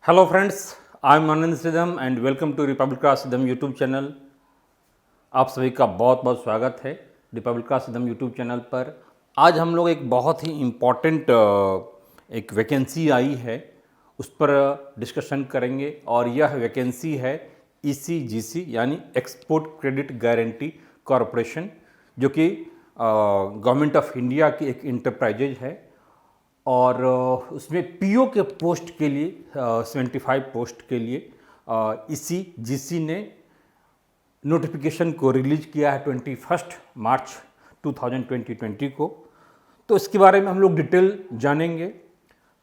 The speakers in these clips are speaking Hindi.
Hello friends, I am Anand Siddham and welcome to Republic का सिद्धम यूट्यूब चैनल। आप सभी का बहुत बहुत स्वागत है रिपब्लिक का सिद्धम यूट्यूब चैनल पर। आज हम लोग एक बहुत ही इम्पॉर्टेंट एक वैकेंसी आई है उस पर डिस्कशन करेंगे और यह वैकेंसी है ECGC यानी एक्सपोर्ट क्रेडिट गारंटी कॉरपोरेशन, जो कि गवर्नमेंट ऑफ इंडिया की एक इंटरप्राइजेज है और उसमें पीओ के पोस्ट के लिए 75 पोस्ट के लिए ECGC ने नोटिफिकेशन को रिलीज किया है 21 मार्च 2020 को। तो इसके बारे में हम लोग डिटेल जानेंगे।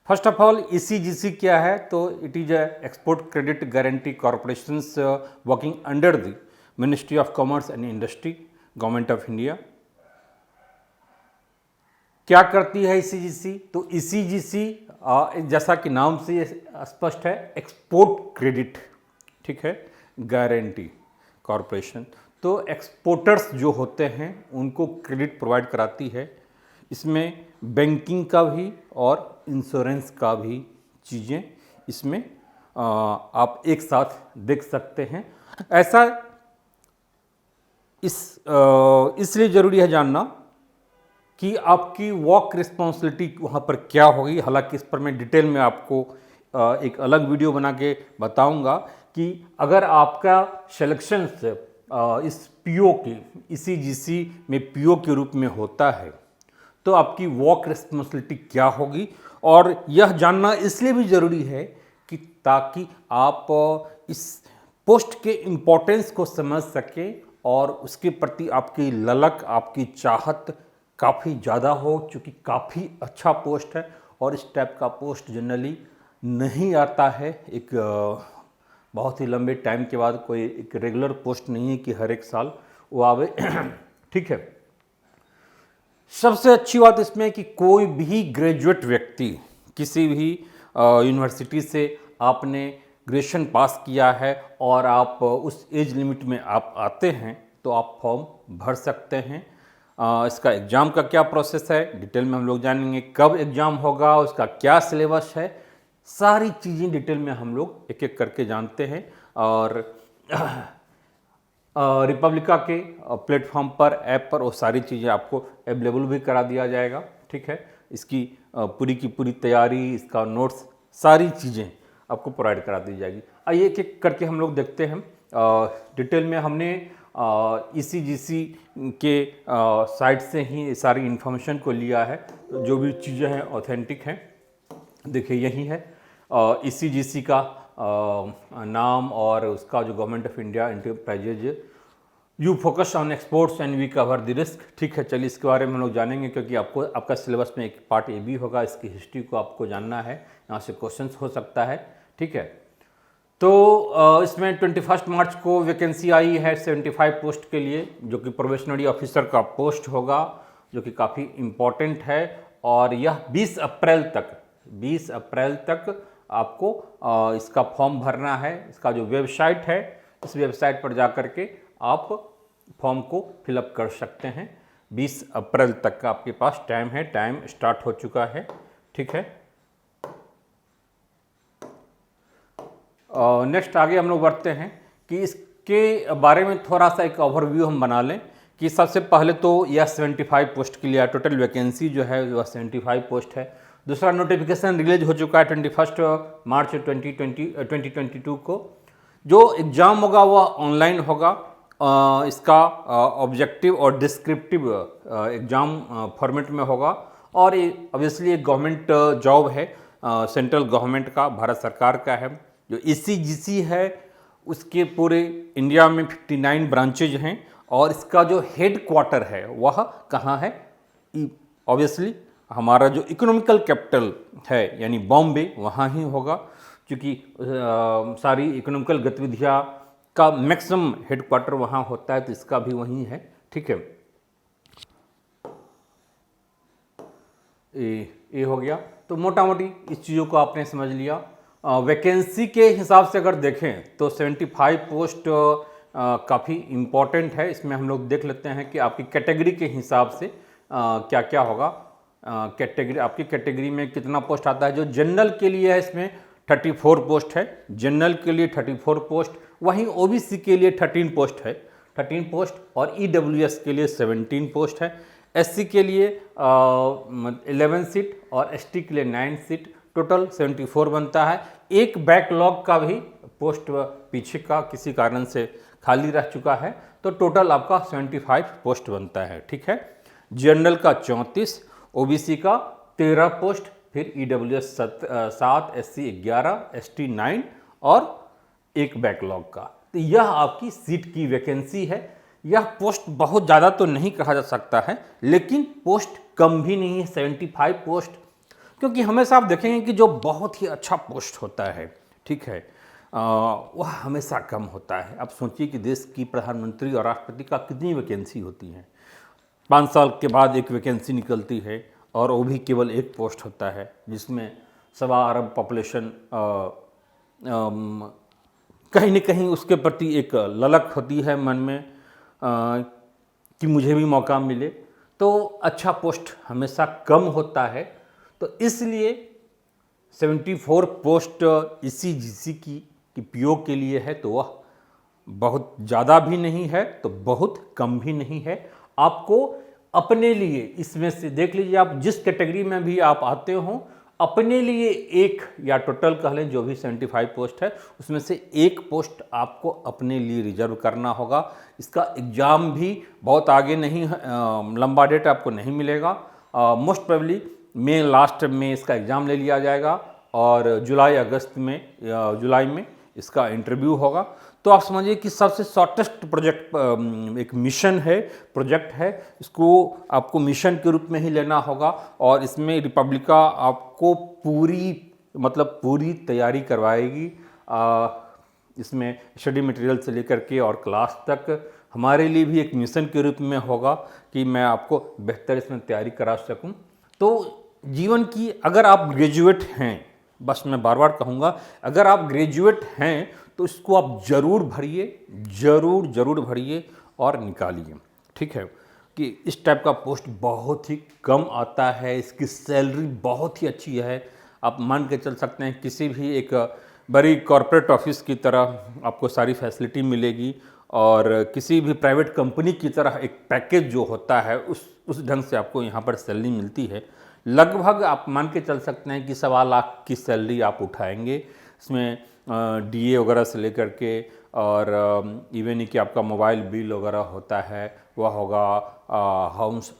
फर्स्ट ऑफ ऑल ECGC क्या है? तो it is export credit guarantee corporations working under the ministry of commerce and industry, government of India. क्या करती है ECGC? तो ECGC जैसा कि नाम से ये स्पष्ट है, एक्सपोर्ट क्रेडिट, ठीक है, गारंटी कॉरपोरेशन। तो एक्सपोर्टर्स जो होते हैं उनको क्रेडिट प्रोवाइड कराती है। इसमें बैंकिंग का भी और इंश्योरेंस का भी चीज़ें इसमें आप एक साथ देख सकते हैं। ऐसा इसलिए ज़रूरी है जानना कि आपकी वर्क रिस्पॉन्सिबिलिटी वहाँ पर क्या होगी। हालांकि इस पर मैं डिटेल में आपको एक अलग वीडियो बना के बताऊंगा कि अगर आपका सिलेक्शन इस पीओ के ECGC में पीओ के रूप में होता है तो आपकी वर्क रिस्पॉन्सिबिलिटी क्या होगी। और यह जानना इसलिए भी ज़रूरी है कि ताकि आप इस पोस्ट के इम्पोर्टेंस को समझ सकें और उसके प्रति आपकी ललक, आपकी चाहत काफ़ी ज़्यादा हो, चूँकि काफ़ी अच्छा पोस्ट है और इस टाइप का पोस्ट जनरली नहीं आता है। एक बहुत ही लंबे टाइम के बाद कोई एक रेगुलर पोस्ट नहीं है कि हर एक साल वो आवे ठीक है। सबसे अच्छी बात इसमें कि कोई भी ग्रेजुएट व्यक्ति, किसी भी यूनिवर्सिटी से आपने ग्रेजुएशन पास किया है और आप उस एज लिमिट में आप आते हैं तो आप फॉर्म भर सकते हैं। इसका एग्ज़ाम का क्या प्रोसेस है डिटेल में हम लोग जानेंगे। कब एग्ज़ाम होगा, उसका क्या सिलेबस है, सारी चीज़ें डिटेल में हम लोग एक एक करके जानते हैं। और रिपब्लिका के प्लेटफॉर्म पर, ऐप पर वो सारी चीज़ें आपको अवेलेबल भी करा दिया जाएगा, ठीक है। इसकी पूरी की पूरी तैयारी, इसका नोट्स, सारी चीज़ें आपको प्रोवाइड करा दी जाएगी। आइए एक एक करके हम लोग देखते हैं। डिटेल में हमने ECGC के साइट से ही सारी इन्फॉर्मेशन को लिया है। जो भी चीज़ें हैं ऑथेंटिक हैं। देखिए यही है ECGC का नाम और उसका जो government of India enterprises, you focus on exports and we cover the risk, ठीक है। चलिए इसके बारे में हम लोग जानेंगे क्योंकि आपको आपका सिलेबस में एक पार्ट ये भी होगा, इसकी हिस्ट्री को आपको जानना है, यहाँ से क्वेश्चंस हो सकता है, ठीक है। तो इसमें 21 मार्च को वैकेंसी आई है 75 पोस्ट के लिए, जो कि प्रोबेशनरी ऑफिसर का पोस्ट होगा, जो कि काफ़ी इम्पॉर्टेंट है। और यह 20 अप्रैल तक आपको इसका फॉर्म भरना है। इसका जो वेबसाइट है, इस वेबसाइट पर जा कर के आप फॉर्म को फिलअप कर सकते हैं। 20 अप्रैल तक का आपके पास टाइम है, टाइम स्टार्ट हो चुका है, ठीक है। नेक्स्ट आगे हम लोग बढ़ते हैं कि इसके बारे में थोड़ा सा एक ओवरव्यू हम बना लें कि सबसे पहले तो यह 75 पोस्ट के लिए टोटल वैकेंसी जो है वह 75 पोस्ट है। दूसरा, नोटिफिकेशन रिलीज हो चुका है 21 मार्च 2022 को। जो एग्ज़ाम होगा वह ऑनलाइन होगा। इसका ऑब्जेक्टिव और डिस्क्रिप्टिव एग्ज़ाम फॉर्मेट में होगा और ये ऑब्वियसली एक गवर्नमेंट जॉब है, सेंट्रल गवर्नमेंट का, भारत सरकार का है। जो ECGC है उसके पूरे इंडिया में 59 ब्रांचेज हैं और इसका जो हेड क्वार्टर है वह कहाँ है? ऑब्वियसली हमारा जो इकोनॉमिकल कैपिटल है यानी बॉम्बे, वहाँ ही होगा, क्योंकि सारी इकोनॉमिकल गतिविधियाँ का मैक्सिमम हेड क्वार्टर वहाँ होता है, तो इसका भी वहीं है, ठीक है। ये हो गया। तो मोटा मोटी इस चीज़ों को आपने समझ लिया। वैकेंसी के हिसाब से अगर देखें तो 75 पोस्ट काफ़ी इम्पॉर्टेंट है। इसमें हम लोग देख लेते हैं कि आपकी कैटेगरी के हिसाब से क्या क्या होगा। कैटेगरी, आपकी कैटेगरी में कितना पोस्ट आता है। जो जनरल के लिए है इसमें 34 पोस्ट है, जनरल के लिए 34 पोस्ट, वहीं ओबीसी के लिए 13 पोस्ट है, 13 पोस्ट, और ईडब्ल्यूएस के लिए 17 पोस्ट है, एससी के लिए 11 सीट और एसटी के लिए 9 सीट, टोटल 74 बनता है। एक बैकलॉग का भी पोस्ट पीछे का किसी कारण से खाली रह चुका है, तो टोटल आपका 75 पोस्ट बनता है। ठीक है, जनरल का 34, ओबीसी का 13 पोस्ट, फिर ईडब्ल्यूएस 7, एससी 11, एसटी 9 और एक बैकलॉग का। तो यह आपकी सीट की वैकेंसी है। यह पोस्ट बहुत ज़्यादा तो नहीं कहा जा सकता है, लेकिन पोस्ट कम भी नहीं है, 75 पोस्ट, क्योंकि हमेशा आप देखेंगे कि जो बहुत ही अच्छा पोस्ट होता है, ठीक है, वह हमेशा कम होता है। आप सोचिए कि देश की प्रधानमंत्री और राष्ट्रपति का कितनी वैकेंसी होती है, 5 साल के बाद एक वैकेंसी निकलती है, और वो भी केवल एक पोस्ट होता है, जिसमें 1.25 अरब पॉपुलेशन कहीं न कहीं उसके प्रति एक ललक होती है मन में कि मुझे भी मौका मिले। तो अच्छा पोस्ट हमेशा कम होता है, तो इसलिए 74 पोस्ट इसी जीसी की पीओ के लिए है, तो वह बहुत ज़्यादा भी नहीं है तो बहुत कम भी नहीं है। आपको अपने लिए इसमें से देख लीजिए, आप जिस कैटेगरी में भी आप आते हो, अपने लिए एक, या टोटल कह लें जो भी 75 पोस्ट है उसमें से एक पोस्ट आपको अपने लिए रिजर्व करना होगा। इसका एग्ज़ाम भी बहुत आगे नहीं, लंबा डेट आपको नहीं मिलेगा। मोस्ट प्रोबेबली मई लास्ट में इसका एग्ज़ाम ले लिया जाएगा, और जुलाई में इसका इंटरव्यू होगा। तो आप समझिए कि सबसे शॉर्टेस्ट प्रोजेक्ट एक मिशन है, प्रोजेक्ट है, इसको आपको मिशन के रूप में ही लेना होगा। और इसमें रिपब्लिका आपको पूरी तैयारी करवाएगी। इसमें स्टडी मटेरियल से लेकर के और क्लास तक हमारे लिए भी एक मिशन के रूप में होगा कि मैं आपको बेहतर इसमें तैयारी करा सकूं। तो जीवन की, अगर आप ग्रेजुएट हैं, बस मैं बार बार कहूँगा, अगर आप ग्रेजुएट हैं तो इसको आप ज़रूर भरिए, ज़रूर भरिए और निकालिए। ठीक है, कि इस टाइप का पोस्ट बहुत ही कम आता है, इसकी सैलरी बहुत ही अच्छी है। आप मान के चल सकते हैं किसी भी एक बड़ी कॉरपोरेट ऑफिस की तरह आपको सारी फैसिलिटी मिलेगी, और किसी भी प्राइवेट कंपनी की तरह एक पैकेज जो होता है उस ढंग से आपको यहाँ पर सैलरी मिलती है। लगभग आप मान के चल सकते हैं कि 1.25 लाख की सैलरी आप उठाएंगे। इसमें डीए वगैरह से लेकर के, और इवन कि आपका मोबाइल बिल वगैरह होता है वह होगा,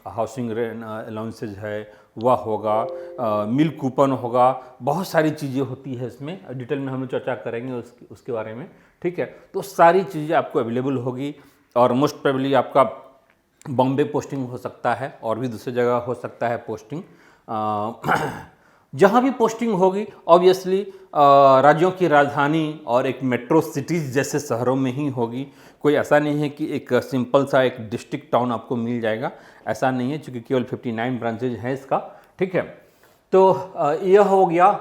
हाउसिंग अलाउंसेज है वह होगा, मिल कूपन होगा, बहुत सारी चीज़ें होती है इसमें। डिटेल में हम लोग चर्चा करेंगे उसके बारे में। ठीक है, तो सारी चीज़ें आपको अवेलेबल होगी, और मोस्ट प्रोबेबली आपका बॉम्बे पोस्टिंग हो सकता है, और भी दूसरी जगह हो सकता है पोस्टिंग। जहाँ भी पोस्टिंग होगी ऑब्वियसली राज्यों की राजधानी और एक मेट्रो सिटीज़ जैसे शहरों में ही होगी। कोई ऐसा नहीं है कि एक सिंपल सा एक डिस्ट्रिक्ट टाउन आपको मिल जाएगा, ऐसा नहीं है, क्योंकि केवल 59 ब्रांचेज हैं इसका। ठीक है, तो यह हो गया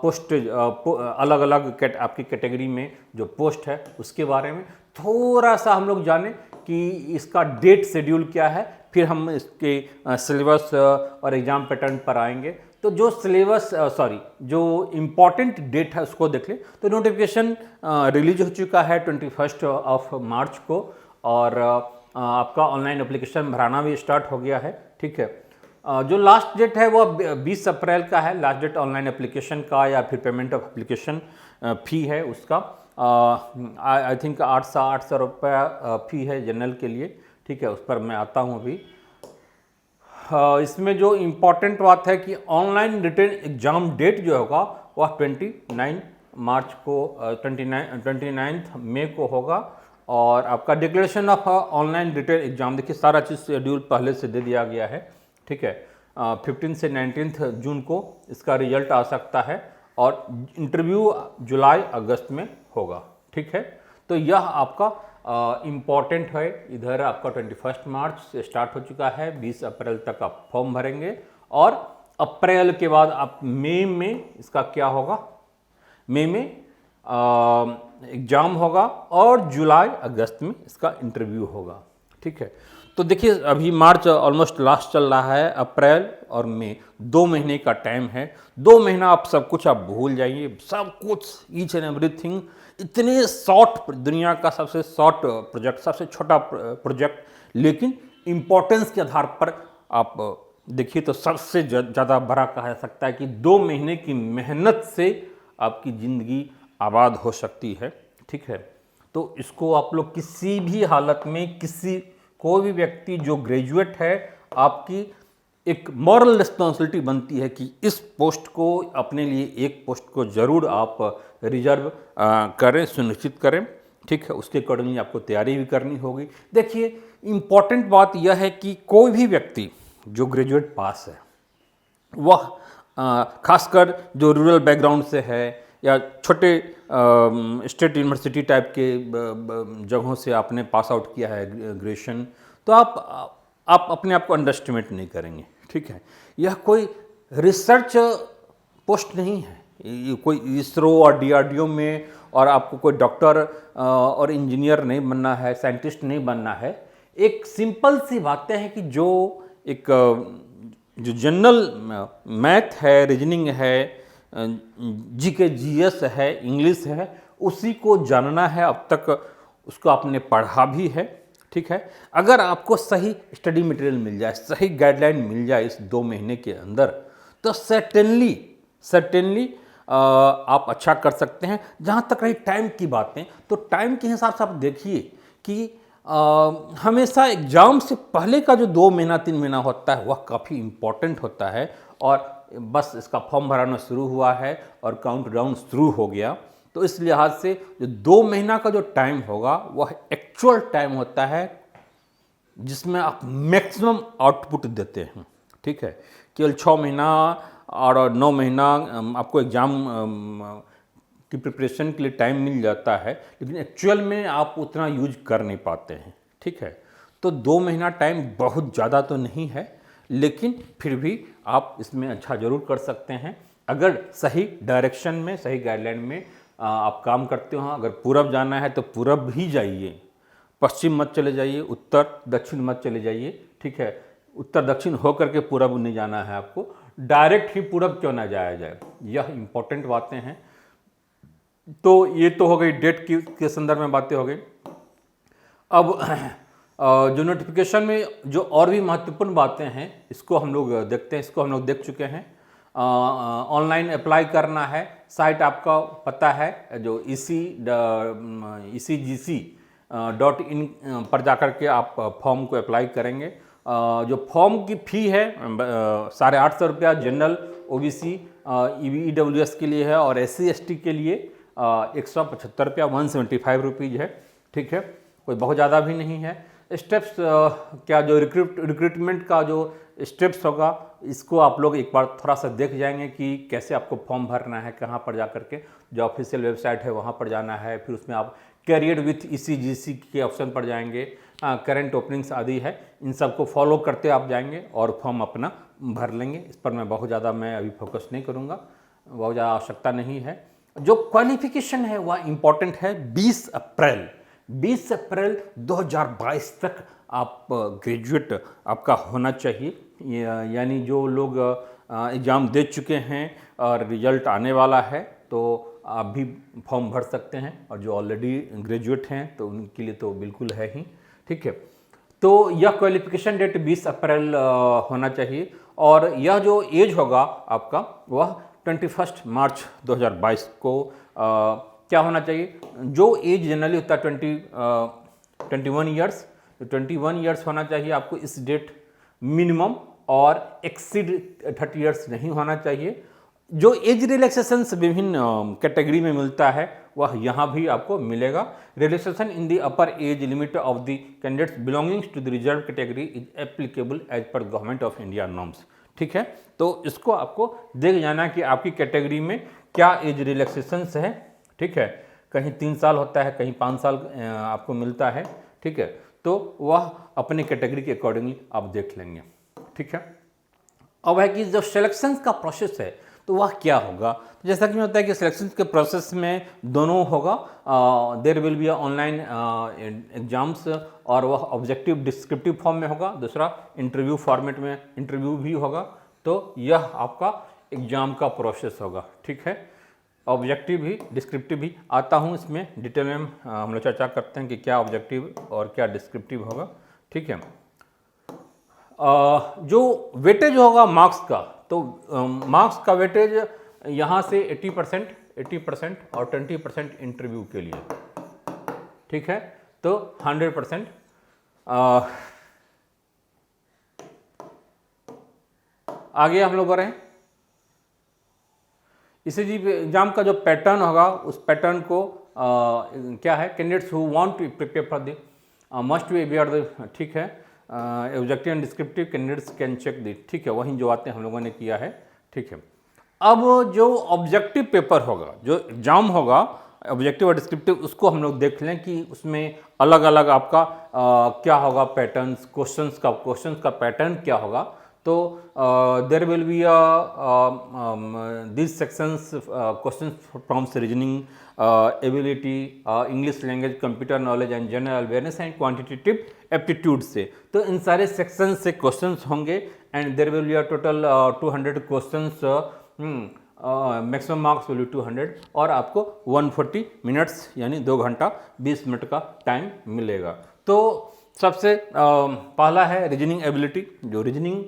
पोस्ट, अलग अलग आपकी कैटेगरी में जो पोस्ट है उसके बारे में। थोड़ा सा हम लोग जाने कि इसका डेट शेड्यूल क्या है, फिर हम इसके सिलेबस और एग्ज़ाम पैटर्न पर आएंगे। तो जो सिलेबस जो इम्पॉर्टेंट डेट है उसको देख लें। तो नोटिफिकेशन रिलीज हो चुका है 21 मार्च को, और आपका ऑनलाइन एप्लीकेशन भराना भी स्टार्ट हो गया है। ठीक है, जो लास्ट डेट है वो 20 अप्रैल का है, लास्ट डेट ऑनलाइन एप्लीकेशन का, या फिर पेमेंट ऑफ एप्लीकेशन फ़ी है उसका। आई थिंक 800 रुपया फ़ी है जनरल के लिए। ठीक है, उस पर मैं आता हूँ अभी। इसमें जो इम्पॉर्टेंट बात है कि ऑनलाइन रिटन एग्ज़ाम डेट जो होगा वह 29 मार्च को 29 मई को होगा, और आपका declaration of online written exam, देखिए सारा चीज़ शेड्यूल पहले से दे दिया गया है। ठीक है, 15 से 19 जून को इसका रिजल्ट आ सकता है, और इंटरव्यू जुलाई अगस्त में होगा। ठीक है, तो यह आपका इम्पॉर्टेंट है। इधर आपका 21 मार्च से स्टार्ट हो चुका है, 20 अप्रैल तक आप फॉर्म भरेंगे, और अप्रैल के बाद आप मई में इसका क्या होगा, मई में एग्ज़ाम होगा, और जुलाई अगस्त में इसका इंटरव्यू होगा। ठीक है, तो देखिए अभी मार्च ऑलमोस्ट लास्ट चल रहा है, अप्रैल और मई 2 महीने का टाइम है। 2 महीना आप सब कुछ आप भूल जाइए, सब कुछ ईच एंड एवरीथिंग। इतने शॉर्ट, दुनिया का सबसे शॉर्ट प्रोजेक्ट, सबसे छोटा प्रोजेक्ट, लेकिन इम्पोर्टेंस के आधार पर आप देखिए तो सबसे ज़्यादा बड़ा कहा जा सकता है कि 2 महीने की मेहनत से आपकी ज़िंदगी आबाद हो सकती है। ठीक है, तो इसको आप लोग किसी भी हालत में, कोई भी व्यक्ति जो ग्रेजुएट है, आपकी एक मॉरल रिस्पॉन्सिबिलिटी बनती है कि इस पोस्ट को, अपने लिए एक पोस्ट को ज़रूर आप रिजर्व करें, सुनिश्चित करें। ठीक है, उसके अकॉर्डिंगली आपको तैयारी भी करनी होगी। देखिए इम्पॉर्टेंट बात यह है कि कोई भी व्यक्ति जो ग्रेजुएट पास है, वह खासकर जो रूरल बैकग्राउंड से है या छोटे स्टेट यूनिवर्सिटी टाइप के जगहों से आपने पास आउट किया है ग्रेजुएशन, तो आप अपने आप को अंडर एस्टिमेट नहीं करेंगे। ठीक है, यह कोई रिसर्च पोस्ट नहीं है, ये कोई इसरो और डीआरडीओ में, और आपको कोई डॉक्टर और इंजीनियर नहीं बनना है, साइंटिस्ट नहीं बनना है। एक सिंपल सी बातें हैं कि जो जनरल मैथ है, रीजनिंग है, जीके जीएस है, इंग्लिश है, उसी को जानना है। अब तक उसको आपने पढ़ा भी है। ठीक है, अगर आपको सही स्टडी मटेरियल मिल जाए, सही गाइडलाइन मिल जाए इस 2 महीने के अंदर, तो सर्टेनली आप अच्छा कर सकते हैं। जहाँ तक रही टाइम की बातें, तो टाइम के हिसाब से आप देखिए कि हमेशा एग्ज़ाम से पहले का जो 2 महीना 3 महीना होता है, वह काफ़ी इम्पॉर्टेंट होता है। और बस इसका फॉर्म भराना शुरू हुआ है और काउंटडाउन शुरू हो गया, तो इस लिहाज से जो 2 महीना का जो टाइम होगा, वह एक्चुअल टाइम होता है जिसमें आप मैक्सिमम आउटपुट देते हैं। ठीक है, केवल 6 महीना और 9 महीना आपको एग्ज़ाम की प्रिपरेशन के लिए टाइम मिल जाता है, लेकिन एक्चुअल में आप उतना यूज कर नहीं पाते हैं। ठीक है, तो 2 महीना टाइम बहुत ज़्यादा तो नहीं है, लेकिन फिर भी आप इसमें अच्छा ज़रूर कर सकते हैं अगर सही डायरेक्शन में, सही गाइडलाइन में आप काम करते हो। अगर पूरब जाना है तो पूरब ही जाइए, पश्चिम मत चले जाइए, उत्तर दक्षिण मत चले जाइए। ठीक है, उत्तर दक्षिण होकर के पूरब नहीं जाना है आपको, डायरेक्ट ही पूरब क्यों ना जाया जाए, यह इंपॉर्टेंट बातें हैं। तो ये तो हो गई डेट के संदर्भ में बातें हो गई। अब जो नोटिफिकेशन में जो और भी महत्वपूर्ण बातें हैं, इसको हम लोग देखते हैं। इसको हम लोग देख चुके हैं। ऑनलाइन अप्लाई करना है, साइट आपका पता है, जो ECGC.in पर जाकर के आप फॉर्म को अप्लाई करेंगे। जो फॉर्म की फ़ी है 850 रुपया जनरल, OBC, EWS के लिए है, और SC ST के लिए 175 रुपया, 175 रुपीज़ है। ठीक है, कोई बहुत ज़्यादा भी नहीं है। स्टेप्स क्या, जो रिक्रूटमेंट का जो स्टेप्स होगा, इसको आप लोग एक बार थोड़ा सा देख जाएंगे कि कैसे आपको फॉर्म भरना है, कहाँ पर जा करके जो ऑफिशियल वेबसाइट है वहाँ पर जाना है। फिर उसमें आप कैरियर विथ ECGC के ऑप्शन पर जाएंगे, करंट ओपनिंग्स आदि है, इन सबको फॉलो करते आप जाएंगे और फॉर्म अपना भर लेंगे। इस पर मैं बहुत ज़्यादा अभी फोकस नहीं करूँगा, बहुत ज़्यादा आवश्यकता नहीं है। जो क्वालिफिकेशन है वह इम्पॉर्टेंट है। 20 अप्रैल 2022 तक आप ग्रेजुएट आपका होना चाहिए। यानी जो लोग एग्ज़ाम दे चुके हैं और रिजल्ट आने वाला है, तो आप भी फॉर्म भर सकते हैं, और जो ऑलरेडी ग्रेजुएट हैं तो उनके लिए तो बिल्कुल है ही। ठीक है, तो यह क्वालिफिकेशन डेट 20 अप्रैल होना चाहिए, और यह जो एज होगा आपका वह 21 मार्च 2022 को क्या होना चाहिए। जो एज जनरली होता है 21 ईयर्स, 21 ईयर्स होना चाहिए आपको इस डेट मिनिमम, और एक्सीड 30 ईयर्स नहीं होना चाहिए। जो एज रिलैक्सेशंस विभिन्न कैटेगरी में मिलता है, वह यहाँ भी आपको मिलेगा। Relaxation in the upper age limit of the candidates belongings to the reserve category is applicable as per government of India norms. ठीक है, तो इसको आपको देख जाना कि आपकी कैटेगरी में क्या एज रिलैक्सेशंस है। ठीक है, कहीं 3 साल होता है, कहीं 5 साल आपको मिलता है। ठीक है, तो वह अपने कैटेगरी के अकॉर्डिंगली आप देख लेंगे। ठीक है, अब है कि जो सिलेक्शन का प्रोसेस है, तो वह क्या होगा? तो जैसा कि होता है कि सिलेक्शन के प्रोसेस में दोनों होगा, there will be online exams और वह ऑब्जेक्टिव डिस्क्रिप्टिव फॉर्म में होगा, दूसरा इंटरव्यू फॉर्मेट में इंटरव्यू भी होगा। तो यह आपका एग्जाम का प्रोसेस होगा, ठीक है। ऑब्जेक्टिव भी डिस्क्रिप्टिव भी आता हूँ, इसमें डिटेल में हम लोग चर्चा करते हैं कि क्या ऑब्जेक्टिव और क्या डिस्क्रिप्टिव होगा, ठीक है। जो वेटेज होगा मार्क्स का, तो मार्क्स का वेटेज यहाँ से 80% और 20% इंटरव्यू के लिए, ठीक है। तो 100%। आगे हम लोग बढ़ें। इसी जी एग्जाम का जो पैटर्न होगा उस पैटर्न को क्या है, candidates who want to prepare for the must be aware the, ठीक है। Objective and descriptive candidates can check the, ठीक है। वहीं जो बातें हम लोगों ने किया है, ठीक है। अब जो ऑब्जेक्टिव पेपर होगा, जो एग्जाम होगा ऑब्जेक्टिव और डिस्क्रिप्टिव, उसको हम लोग देख लें कि उसमें अलग अलग आपका क्या होगा पैटर्न्स, क्वेश्चंस का पैटर्न क्या होगा। तो there will be this sections questions from reasoning ability, English language, computer knowledge and general awareness and quantitative aptitude से। तो इन सारे सेक्शन से क्वेश्चंस होंगे and there will be total 200 questions, maximum marks will be 200 और आपको 140 मिनट्स यानी 2 घंटा 20 मिनट का टाइम मिलेगा। तो सबसे पहला है रीजनिंग एबिलिटी, जो रीजनिंग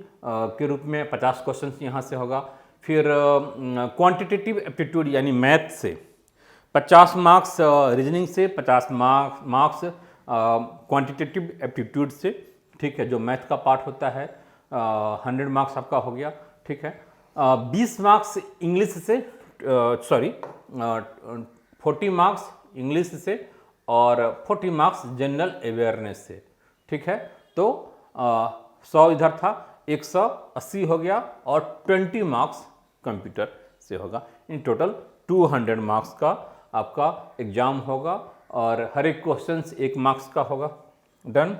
के रूप में 50 क्वेश्चन यहाँ से होगा। फिर क्वांटिटेटिव एप्टीट्यूड यानी मैथ से 50 मार्क्स, रीजनिंग से 50 मार्क्स क्वांटिटेटिव एप्टीट्यूड से, ठीक है। जो मैथ का पार्ट होता है 100 मार्क्स आपका हो गया, ठीक है। 20 मार्क्स इंग्लिश से, 40 मार्क्स इंग्लिश से और 40 मार्क्स जनरल अवेयरनेस से, ठीक है। तो 100 इधर था, 180 हो गया और 20 मार्क्स कंप्यूटर से होगा। इन टोटल 200 मार्क्स का आपका एग्जाम होगा और हर एक क्वेश्चन 1 मार्क्स का होगा। डन।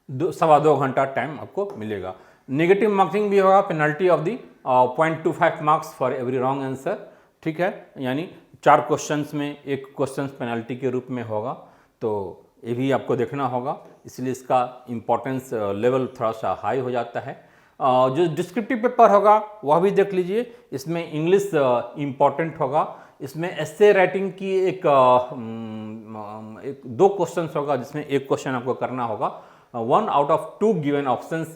2.25 घंटा टाइम आपको मिलेगा। नेगेटिव मार्किंग भी होगा, penalty of the 0.25 marks for every wrong answer, ठीक है। यानी 4 क्वेश्चंस में 1 क्वेश्चन पेनल्टी के रूप में होगा। तो ये भी आपको देखना होगा, इसलिए इसका इम्पोर्टेंस लेवल थोड़ा सा हाई हो जाता है। जो डिस्क्रिप्टिव पेपर होगा वह भी देख लीजिए, इसमें इंग्लिश इम्पॉर्टेंट होगा। इसमें एस्से राइटिंग की एक 2 क्वेश्चन होगा, जिसमें 1 क्वेश्चन आपको करना होगा। 1 out of 2 given options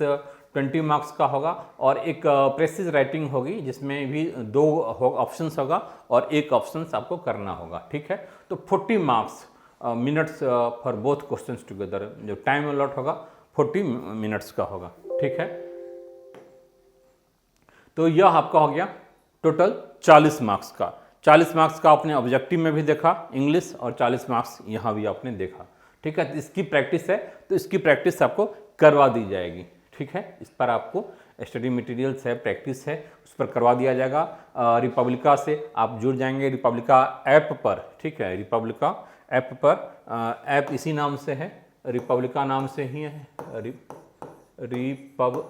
20 marks का होगा और एक प्रेसिज राइटिंग होगी जिसमें भी 2 ऑप्शंस होगा और 1 ऑप्शंस आपको करना होगा, ठीक है। तो 40 marks minutes for both questions together, जो टाइम अलॉट होगा 40 मिनट्स का होगा, ठीक है। तो यह आपका हो गया टोटल 40 मार्क्स का। 40 मार्क्स का आपने ऑब्जेक्टिव में भी देखा इंग्लिश और 40 मार्क्स यहाँ भी आपने देखा, ठीक है। तो इसकी प्रैक्टिस है, तो इसकी प्रैक्टिस आपको करवा दी जाएगी, ठीक है। इस पर आपको स्टडी मटेरियल्स है, प्रैक्टिस है, उस पर करवा दिया जाएगा। रिपब्लिका से आप जुड़ जाएंगे, रिपब्लिका ऐप पर, ठीक है। रिपब्लिका ऐप पर, ऐप इसी नाम से है, रिपब्लिका नाम से ही है, रिपब्लिका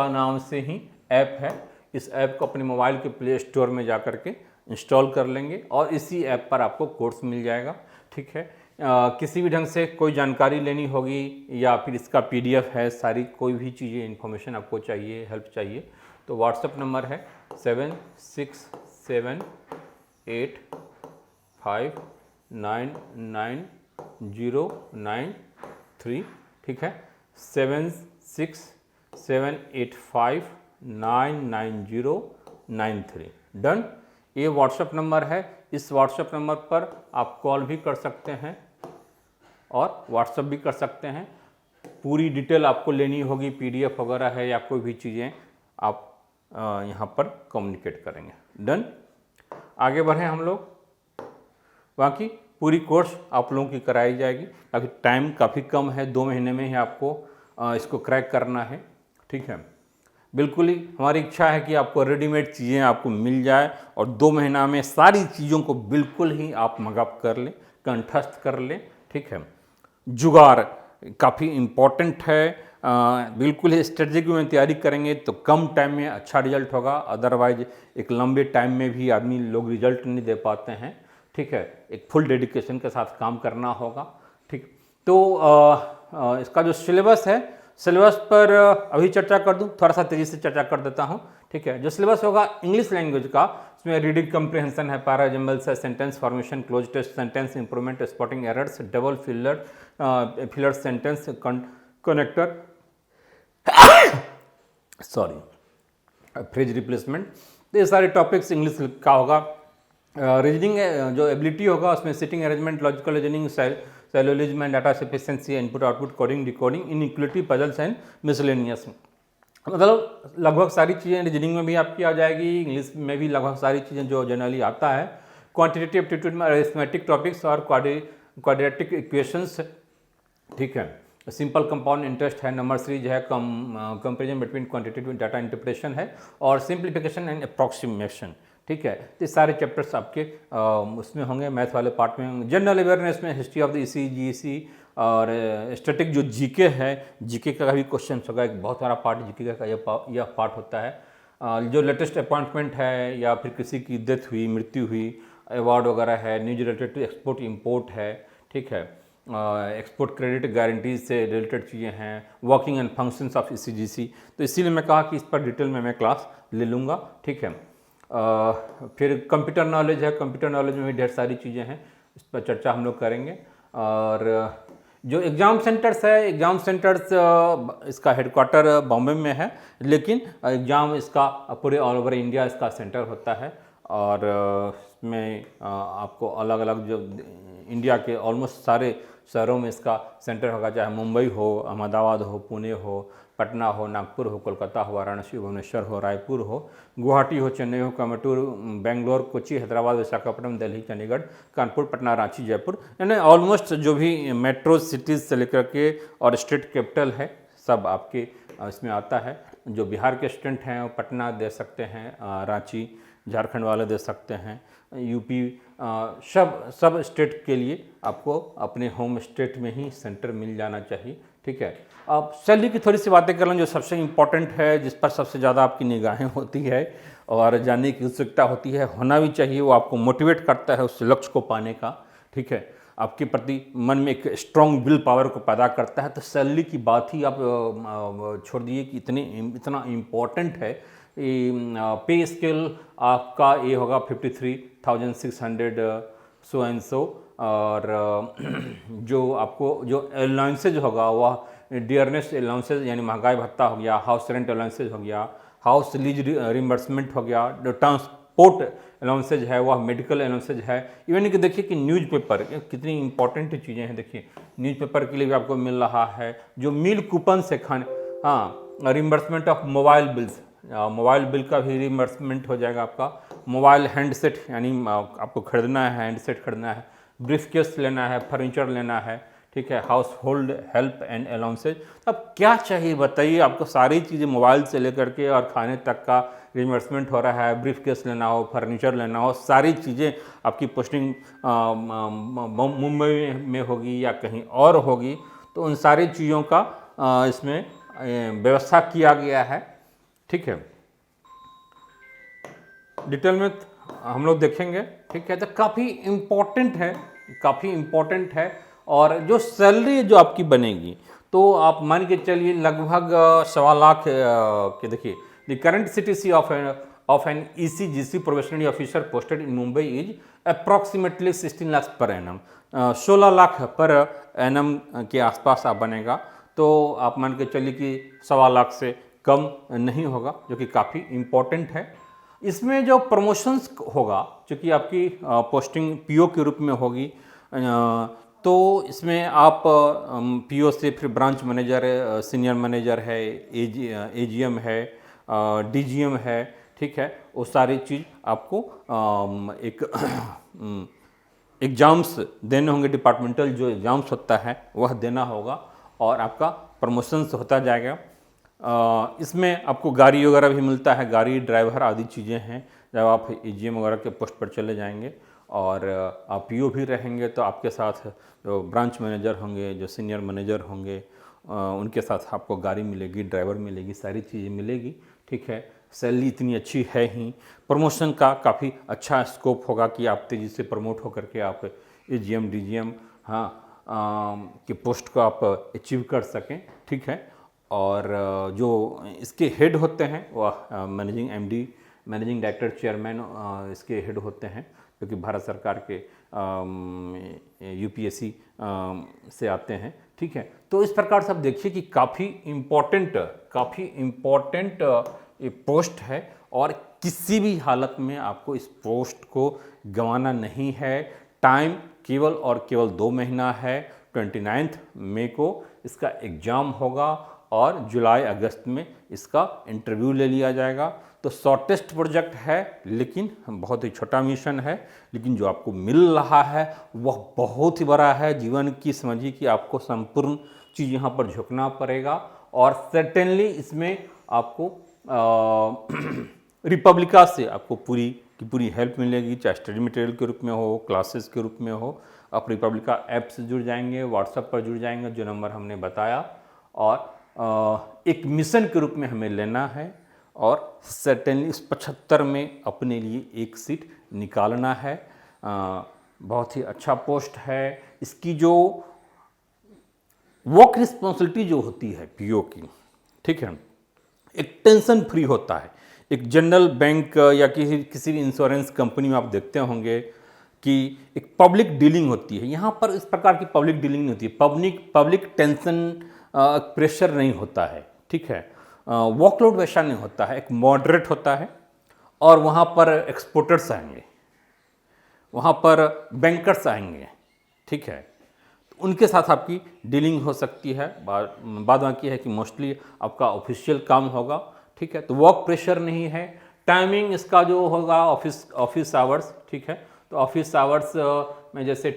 नाम से ही ऐप है। इस ऐप को अपने मोबाइल के प्ले स्टोर में जा कर के इंस्टॉल कर लेंगे और इसी ऐप पर आपको कोर्स मिल जाएगा, ठीक है। किसी भी ढंग से कोई जानकारी लेनी होगी या फिर इसका PDF है, सारी कोई भी चीज़ें इन्फॉर्मेशन आपको चाहिए, हेल्प चाहिए, तो व्हाट्सएप नंबर है 7678599093, ठीक है। 7678599093। डन। ये व्हाट्सएप नंबर है, इस व्हाट्सएप नंबर पर आप कॉल भी कर सकते हैं और व्हाट्सएप भी कर सकते हैं। पूरी डिटेल आपको लेनी होगी, PDF वगैरह है या कोई भी चीज़ें, आप यहाँ पर कम्युनिकेट करेंगे। डन। आगे बढ़ें हम लोग। बाकी पूरी कोर्स आप लोगों की कराई जाएगी। अभी टाइम काफ़ी कम है, 2 महीने में ही आपको इसको क्रैक करना है, ठीक है। बिल्कुल ही हमारी इच्छा है कि आपको रेडीमेड चीज़ें आपको मिल जाए और 2 महीना में सारी चीज़ों को बिल्कुल ही आप मगअप कर लें, कंठस्थ कर लें, ठीक है। जुगाड़ काफ़ी इम्पोर्टेंट है। बिल्कुल ही स्ट्रेटजिक में तैयारी करेंगे तो कम टाइम में अच्छा रिजल्ट होगा, अदरवाइज एक लंबे टाइम में भी आदमी लोग रिजल्ट नहीं दे पाते हैं। ठीक है, एक फुल डेडिकेशन के साथ काम करना होगा। ठीक, तो इसका जो सिलेबस है, सिलेबस पर अभी चर्चा कर दूं, थोड़ा सा तेज़ी से चर्चा कर देता हूं। ठीक है, जो सिलेबस होगा इंग्लिश लैंग्वेज का, इसमें रीडिंग कम्प्रिहेंशन है, पैरा जंबल्स है, sentence formation, cloze test, sentence improvement, spotting errors, double filler sentence connector, sorry, phrase replacement, तो ये सारे टॉपिक्स इंग्लिश का होगा। रीजनिंग जो एबिलिटी होगा उसमें sitting arrangement, logical reasoning, syllogism and data sufficiency, input output, coding decoding, inequality, puzzles and miscellaneous. मतलब लगभग सारी चीज़ें रीजनिंग में भी आपकी आ जाएगी, इंग्लिश में भी लगभग सारी चीज़ें जो जनरली आता है। क्वांटिटेटिव एप्टीट्यूड में अरिथमेटिक टॉपिक्स और क्वाड्रेटिक इक्वेशंस। ठीक है, सिंपल कंपाउंड इंटरेस्ट है, नंबर सीरीज है, comparison between quantitative data interpretation है, और सिंप्लीफिकेशन एंड अप्रॉक्सीमेशन। ठीक है, तो ये सारे चैप्टर्स आपके उसमें होंगे, मैथ वाले पार्ट में होंगे। जनरल अवेयरनेस में history of the EC, GC और स्टैटिक जो जीके है, जीके का भी क्वेश्चन होगा, एक बहुत सारा पार्ट जीके का यह पार्ट होता है। जो लेटेस्ट अपॉइंटमेंट है या फिर किसी की डेथ हुई, मृत्यु हुई, अवार्ड वगैरह है, news related to export import है। ठीक है, एक्सपोर्ट क्रेडिट गारंटीज से रिलेटेड चीज़ें हैं, working and functions of ECGC. तो इसीलिए मैं कहा कि इस पर डिटेल में मैं क्लास ले लूँगा। ठीक है, फिर कंप्यूटर नॉलेज है, कंप्यूटर नॉलेज में भी ढेर सारी चीज़ें हैं, इस पर चर्चा हम लोग करेंगे। और जो एग्ज़ाम सेंटर्स है, एग्ज़ाम सेंटर्स इसका हेडक्वार्टर बॉम्बे में है, लेकिन एग्ज़ाम इसका पूरे ऑल ओवर इंडिया इसका सेंटर होता है। और इसमें आपको अलग अलग जो इंडिया के ऑलमोस्ट सारे शहरों में इसका सेंटर होगा, चाहे मुंबई हो, अहमदाबाद हो, पुणे हो, पटना हो, नागपुर हो, कोलकाता हो, वाराणसी, भुवनेश्वर हो, रायपुर हो, गुवाहाटी हो, चेन्नई हो, कोयम्बटूर, बेंगलोर, कोची, हैदराबाद, विशाखापट्टनम, दिल्ली, चंडीगढ़, कानपुर, पटना, रांची, जयपुर, यानी ऑलमोस्ट जो भी मेट्रो सिटीज़ से लेकर के और स्टेट कैपिटल है सब आपके इसमें आता है। जो बिहार के स्टूडेंट हैं वो पटना दे सकते हैं, रांची, झारखंड वाले दे सकते हैं, यूपी, सब स्टेट के लिए आपको अपने होम स्टेट में ही सेंटर मिल जाना चाहिए। ठीक है, अब सैलरी की थोड़ी सी बातें कर लें, जो सबसे इम्पॉर्टेंट है, जिस पर सबसे ज़्यादा आपकी निगाहें होती है और जानने की उत्सुकता होती है, होना भी चाहिए, वो आपको मोटिवेट करता है उस लक्ष्य को पाने का। ठीक है, आपके प्रति मन में एक स्ट्रॉन्ग विल पावर को पैदा करता है। तो सैलरी की बात ही आप छोड़ दिए कि इतना इम्पोर्टेंट है। पे स्केल आपका ये होगा 53,600 सो एंड सो, और जो आपको जो अलाउंसेज होगा वह डियरनेस अलाउंसेज यानी महंगाई भत्ता हो गया, हाउस रेंट अलाउंसेज हो गया, हाउस लीज रिम्बर्समेंट हो गया, जो ट्रांसपोर्ट अलाउंसेज है वह मेडिकल अलाउंसेज है। इवन कि देखिए कि न्यूज़पेपर कितनी इंपॉर्टेंट चीज़ें हैं। देखिए न्यूज़पेपर के लिए भी आपको मिल रहा है, जो मील कूपन से खाने, हाँ, reimbursement of mobile bills, mobile bill का भी रिम्बर्समेंट हो जाएगा आपका। मोबाइल हैंडसेट यानी आपको खरीदना है, हैंडसेट खरीदना है, ब्रीफकेस लेना है, फर्नीचर लेना है। ठीक है, house hold help and allowances. अब क्या चाहिए बताइए, आपको सारी चीज़ें मोबाइल से लेकर के और खाने तक का रिम्बर्समेंट हो रहा है, ब्रीफकेस लेना हो, फर्नीचर लेना हो, सारी चीज़ें आपकी पोस्टिंग मुंबई में होगी या कहीं और होगी, तो उन सारी चीज़ों का इसमें व्यवस्था किया गया है। ठीक है, डिटेल में हम लोग देखेंगे। ठीक है, तो काफ़ी इम्पोर्टेंट है, काफ़ी इम्पोर्टेंट है। और जो सैलरी जो आपकी बनेगी, तो आप मान के चलिए लगभग 1.25 लाख के। देखिए the current CTC of an ECGC probationary officer posted in Mumbai is approximately 16 lakh per annum. 16 lakh per annum के आसपास आप बनेगा, तो आप मान के चलिए कि 1.25 लाख से कम नहीं होगा, जो कि काफ़ी इम्पोर्टेंट है। इसमें जो प्रमोशंस होगा, चूँकि आपकी पोस्टिंग पीओ के रूप में होगी, तो इसमें आप पीओ से फिर ब्रांच मैनेजर, सीनियर मैनेजर है, एजीएम है, डीजीएम है। ठीक है, वो सारी चीज़ आपको एक एग्ज़ाम्स देने होंगे, डिपार्टमेंटल जो एग्ज़ाम्स होता है वह देना होगा, और आपका प्रमोशंस होता जाएगा। इसमें आपको गाड़ी वगैरह भी मिलता है, गाड़ी, ड्राइवर आदि चीज़ें हैं जब आप एजीएम वगैरह के पोस्ट पर चले जाएंगे। और आप पीओ भी रहेंगे, तो आपके साथ जो ब्रांच मैनेजर होंगे, जो सीनियर मैनेजर होंगे, उनके साथ आपको गाड़ी मिलेगी, ड्राइवर मिलेगी, सारी चीज़ें मिलेगी, ठीक है। सैलरी इतनी अच्छी है ही, प्रमोशन का काफ़ी अच्छा स्कोप होगा कि आप तेज़ी से प्रमोट होकर के आप एजीएम डीजीएम के पोस्ट को आप अचीव कर सकें, ठीक है। और जो इसके हेड होते हैं वह managing MD, managing director, chairman इसके हेड होते हैं, जो कि भारत सरकार के यूपीएससी से आते हैं, ठीक है। तो इस प्रकार से आप देखिए कि काफ़ी इम्पोर्टेंट ये पोस्ट है और किसी भी हालत में आपको इस पोस्ट को गंवाना नहीं है। टाइम केवल और केवल 2 महीना है। 29 मई को इसका एग्ज़ाम होगा और जुलाई अगस्त में इसका इंटरव्यू ले लिया जाएगा। तो शॉर्टेस्ट प्रोजेक्ट है, लेकिन बहुत ही छोटा मिशन है, लेकिन जो आपको मिल रहा है वह बहुत ही बड़ा है। जीवन की समझिए कि आपको संपूर्ण चीज़ यहाँ पर झुकना पड़ेगा और सर्टेनली इसमें आपको रिपब्लिका से आपको पूरी की पूरी हेल्प मिलेगी, चाहे स्टडी मटेरियल के रूप में हो, क्लासेस के रूप में हो। आप रिपब्लिका ऐप से जुड़ जाएंगे, व्हाट्सएप पर जुड़ जाएंगे, जो नंबर हमने बताया, और एक मिशन के रूप में हमें लेना है और सर्टेनली इस 75 में अपने लिए एक सीट निकालना है। बहुत ही अच्छा पोस्ट है। इसकी जो वर्क रिस्पॉन्सिबिलिटी जो होती है पीओ की, ठीक है, एक टेंशन फ्री होता है। एक जनरल बैंक या किसी भी इंश्योरेंस कंपनी में आप देखते होंगे कि एक पब्लिक डीलिंग होती है। यहाँ पर इस प्रकार की पब्लिक डीलिंग नहीं होती है। पब्लिक टेंशन प्रेशर नहीं होता है, ठीक है। वर्कलोड वैसा नहीं होता है, एक मॉडरेट होता है। और वहाँ पर एक्सपोर्टर्स आएंगे, वहाँ पर बैंकर्स आएंगे, ठीक है। तो उनके साथ आपकी डीलिंग हो सकती है। बाद बाकी है कि मोस्टली आपका ऑफिशियल काम होगा, ठीक है। तो वर्क प्रेशर नहीं है। टाइमिंग इसका जो होगा ऑफिस आवर्स, ठीक है। तो ऑफिस आवर्स में जैसे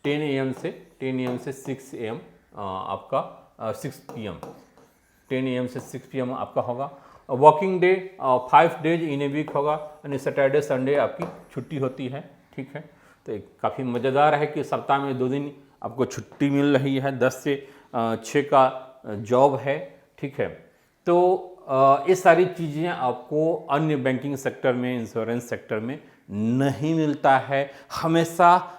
10 AM से 6 AM आपका 6 PM, 10 AM से 6 PM आपका होगा। Working day 5 days in a week होगा, यानी सैटरडे संडे आपकी छुट्टी होती है, ठीक है। तो काफ़ी मज़ेदार है कि सप्ताह में 2 दिन आपको छुट्टी मिल रही है। 10 से 6 का जॉब है, ठीक है। तो ये सारी चीज़ें आपको अन्य बैंकिंग सेक्टर में, इंश्योरेंस सेक्टर में नहीं मिलता है। हमेशा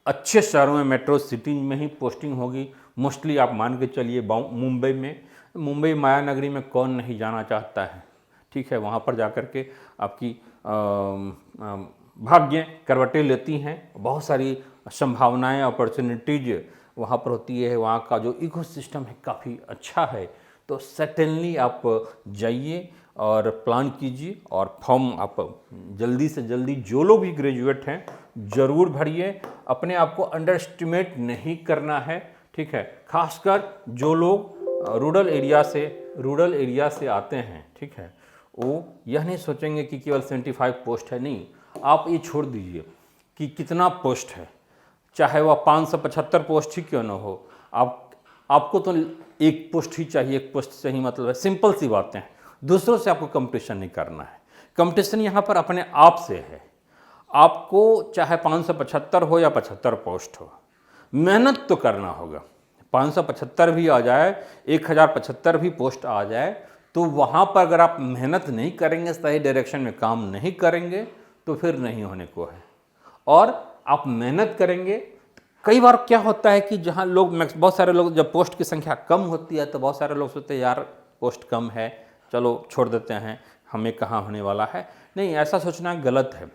अच्छे शहरों में, मेट्रो सिटी में ही पोस्टिंग होगी। मोस्टली आप मान के चलिए मुंबई में, मुंबई माया नगरी में कौन नहीं जाना चाहता है, ठीक है। वहाँ पर जाकर के आपकी भाग्य करवटें लेती हैं। बहुत सारी संभावनाएं, अपॉर्चुनिटीज वहाँ पर होती है। वहाँ का जो इकोसिस्टम है काफ़ी अच्छा है। तो सर्टेनली आप जाइए और प्लान कीजिए और फॉर्म आप जल्दी से जल्दी, जो लोग भी ग्रेजुएट हैं, ज़रूर भरिए। अपने आप को अंडर एस्टिमेट नहीं करना है, ठीक है। खासकर जो लोग रूरल एरिया से आते हैं, ठीक है, वो यह नहीं सोचेंगे कि केवल 75 पोस्ट है। नहीं, आप ये छोड़ दीजिए कि कितना पोस्ट है, चाहे वह 575 पोस्ट ही क्यों ना हो। आपको तो एक पोस्ट ही चाहिए, एक पोस्ट से ही मतलब है। सिंपल सी बातें हैं। दूसरों से आपको कंपटीशन नहीं करना है। कंपटीशन यहाँ पर अपने आप से है। आपको चाहे 575 हो या 75 पोस्ट हो, मेहनत तो करना होगा। 575 भी आ जाए, 1075 भी पोस्ट आ जाए, तो वहाँ पर अगर आप मेहनत नहीं करेंगे, सही डायरेक्शन में काम नहीं करेंगे, तो फिर नहीं होने को है। और आप मेहनत करेंगे। कई बार क्या होता है कि जहाँ बहुत सारे लोग, जब पोस्ट की संख्या कम होती है तो बहुत सारे लोग सोचते हैं यार पोस्ट कम है, चलो छोड़ देते हैं, हमें कहाँ होने वाला है। नहीं, ऐसा सोचना गलत है।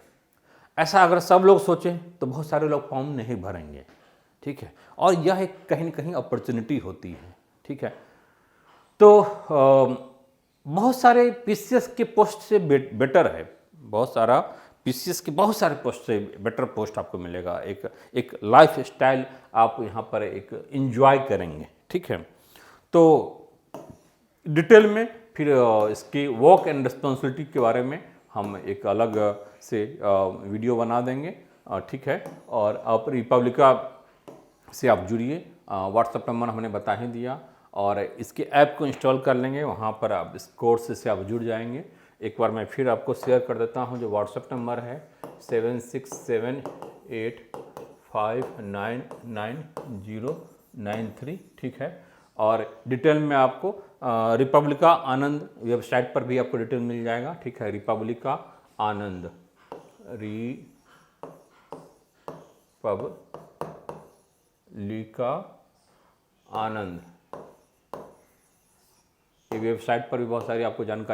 ऐसा अगर सब लोग सोचें तो बहुत सारे लोग फॉर्म नहीं भरेंगे, ठीक है। और यह एक कहीं न कहीं अपॉर्चुनिटी होती है, ठीक है। तो बहुत सारे पीसीएस के पोस्ट से बेटर है, बहुत सारा पीसीएस के बहुत सारे पोस्ट से बेटर पोस्ट आपको मिलेगा। एक लाइफ स्टाइल आप यहाँ पर एक एंजॉय करेंगे, ठीक है। तो डिटेल में फिर इसकी वर्क एंड रिस्पॉन्सिबिलिटी के बारे में हम एक अलग से वीडियो बना देंगे, ठीक है। और आप रिपब्लिका से आप जुड़िए। व्हाट्सएप नंबर हमने बता ही दिया, और इसके ऐप को इंस्टॉल कर लेंगे, वहाँ पर आप इस कोर्स से आप जुड़ जाएंगे। एक बार मैं फिर आपको शेयर कर देता हूँ। जो व्हाट्सएप नंबर है 76785990 93, ठीक है। और डिटेल में आपको रिपब्लिका आनंद वेबसाइट पर भी आपको डिटेल मिल जाएगा, ठीक है। रिपब्लिका आनंद, रिपब्लिका आनंद, ये वेबसाइट पर भी बहुत सारी आपको जानकारी